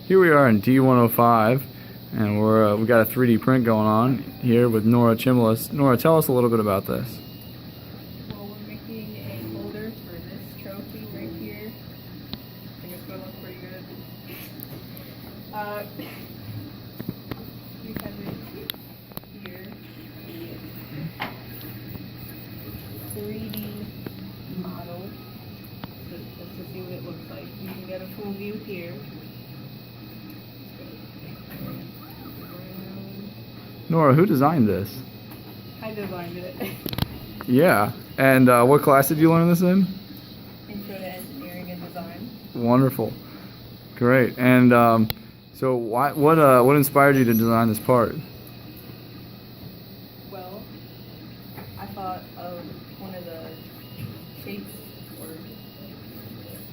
Here we are in D105, and we got a 3D print going on here with Norah Chimlis. Norah, tell us a little bit about this. Well, we're making a holder for this trophy right here. I think it's going to look pretty good. We have it here, the 3D model, just to see what it looks like. You can get a full view here. Norah, who designed this? I designed it. Yeah, and what class did you learn this in? Intro to Engineering and Design. Wonderful, great. And so, what inspired you to design this part? Well, I thought of one of the shapes or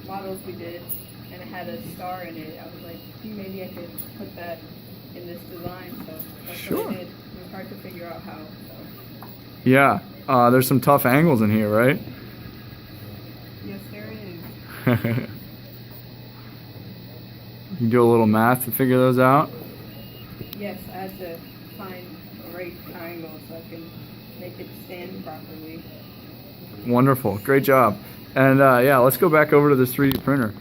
models we did, and it had a star in it. I was like, maybe I could put that in this design, so that's what I did. It was hard to figure out how. So. Yeah, there's some tough angles in here, right? Yes, there is. You do a little math to figure those out? Yes, I had to find the right triangle so I can make it stand properly. Wonderful, great job. And yeah, let's go back over to this 3D printer.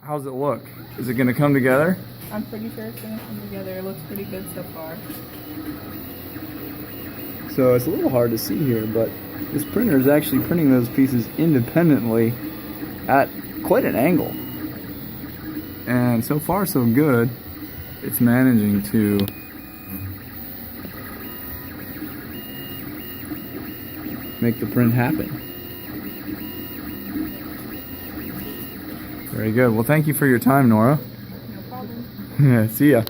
How's it look? Is it going to come together? I'm pretty sure it's going to come together. It looks pretty good so far. So it's a little hard to see here, but this printer is actually printing those pieces independently at quite an angle. And so far so good. It's managing to make the print happen. Very good. Well, thank you for your time, Norah. No problem. Yeah, see ya.